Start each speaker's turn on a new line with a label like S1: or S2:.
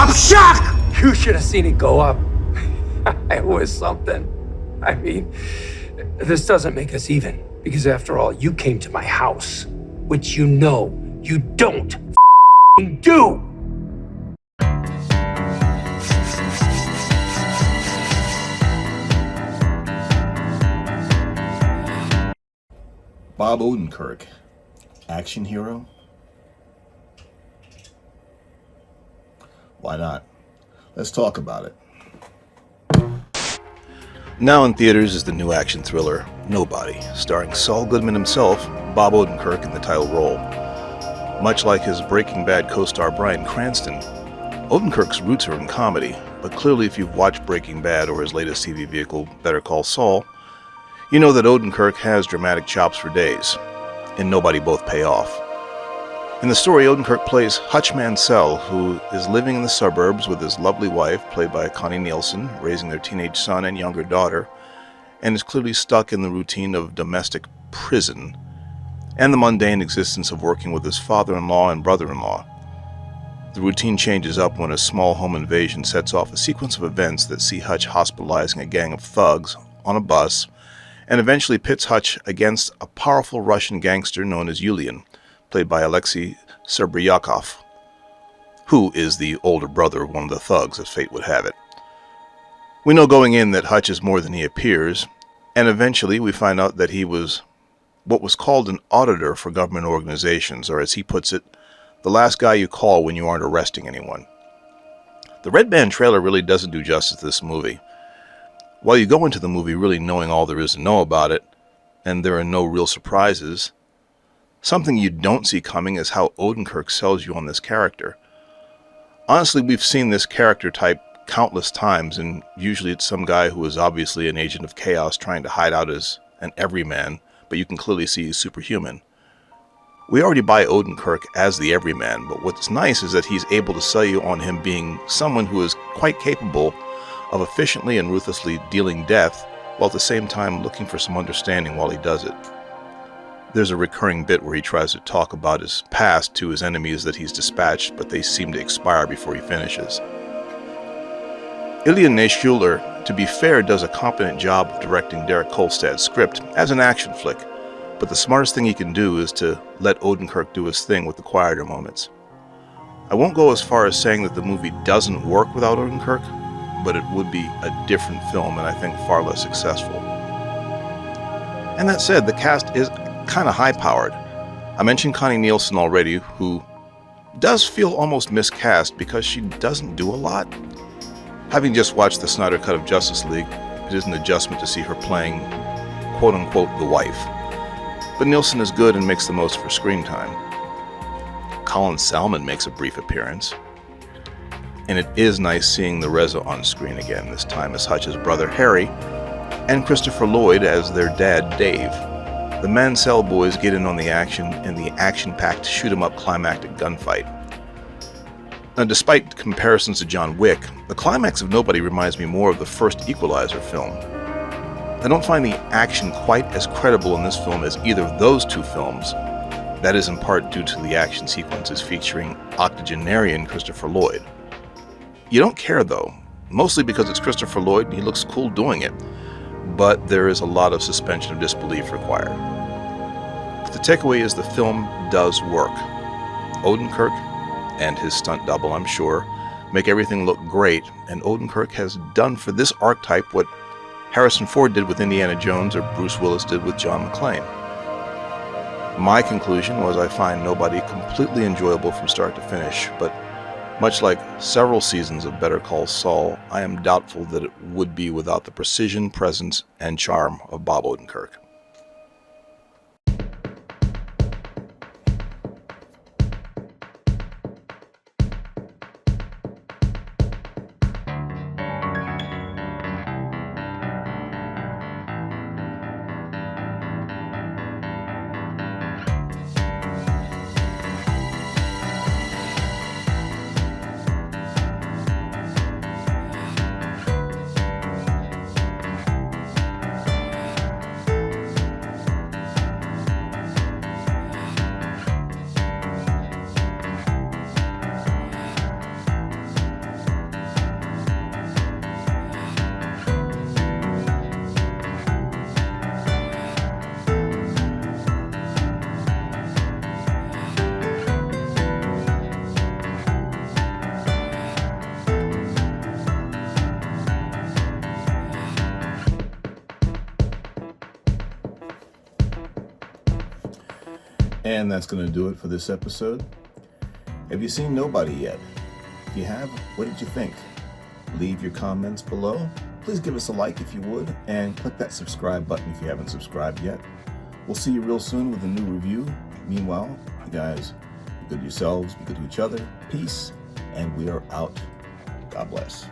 S1: I'm shocked! You should have seen it go up. It was something. I mean, this doesn't make us even, because after all, you came to my house, which you know you don't do.
S2: Bob Odenkirk, action hero? Why not? Let's talk about it. Now in theaters is the new action thriller Nobody, starring Saul Goodman himself, Bob Odenkirk in the title role. Much like his Breaking Bad co-star Bryan Cranston, Odenkirk's roots are in comedy, but clearly if you've watched Breaking Bad or his latest TV vehicle, Better Call Saul, you know that Odenkirk has dramatic chops for days. In Nobody both pay off. In the story, Odenkirk plays Hutch Mansell, who is living in the suburbs with his lovely wife, played by Connie Nielsen, raising their teenage son and younger daughter, and is clearly stuck in the routine of domestic prison and the mundane existence of working with his father-in-law and brother-in-law. The routine changes up when a small home invasion sets off a sequence of events that see Hutch hospitalizing a gang of thugs on a bus, and eventually pits Hutch against a powerful Russian gangster known as Yulian, played by Alexei Serbryakov, who is the older brother of one of the thugs, as fate would have it. We know going in that Hutch is more than he appears, and eventually we find out that he was what was called an auditor for government organizations, or as he puts it, the last guy you call when you aren't arresting anyone. The Red Band trailer really doesn't do justice to this movie. While you go into the movie really knowing all there is to know about it, and there are no real surprises, something you don't see coming is how Odenkirk sells you on this character. Honestly, we've seen this character type countless times, and usually it's some guy who is obviously an agent of chaos trying to hide out as an everyman, but you can clearly see he's superhuman. We already buy Odenkirk as the everyman, but what's nice is that he's able to sell you on him being someone who is quite capable of efficiently and ruthlessly dealing death, while at the same time looking for some understanding while he does it. There's a recurring bit where he tries to talk about his past to his enemies that he's dispatched, but they seem to expire before he finishes. Ilya Naishuller, to be fair, does a competent job of directing Derek Kolstad's script as an action flick, but the smartest thing he can do is to let Odenkirk do his thing with the quieter moments. I won't go as far as saying that the movie doesn't work without Odenkirk, but it would be a different film and I think far less successful. And that said, the cast is kind of high-powered. I mentioned Connie Nielsen already, who does feel almost miscast because she doesn't do a lot. Having just watched the Snyder Cut of Justice League, it is an adjustment to see her playing quote-unquote the wife. But Nielsen is good and makes the most for screen time. Colin Salmon makes a brief appearance. And it is nice seeing the Reza on screen again, this time as Hutch's brother Harry, and Christopher Lloyd as their dad Dave. The Mansell boys get in on the action in the action-packed shoot-'em-up climactic gunfight. Now, despite comparisons to John Wick, the climax of Nobody reminds me more of the first Equalizer film. I don't find the action quite as credible in this film as either of those two films. That is in part due to the action sequences featuring octogenarian Christopher Lloyd. You don't care though, mostly because it's Christopher Lloyd and he looks cool doing it, but there is a lot of suspension of disbelief required. But the takeaway is the film does work. Odenkirk, and his stunt double I'm sure, make everything look great, and Odenkirk has done for this archetype what Harrison Ford did with Indiana Jones or Bruce Willis did with John McClane. My conclusion was I find Nobody completely enjoyable from start to finish, but much like several seasons of Better Call Saul, I am doubtful that it would be without the precision, presence, and charm of Bob Odenkirk. And that's going to do it for this episode. Have you seen Nobody yet? If you have, what did you think? Leave your comments below. Please give us a like if you would, and click that subscribe button if you haven't subscribed yet. We'll see you real soon with a new review. Meanwhile, you guys, be good to yourselves, be good to each other. Peace, and we are out. God bless.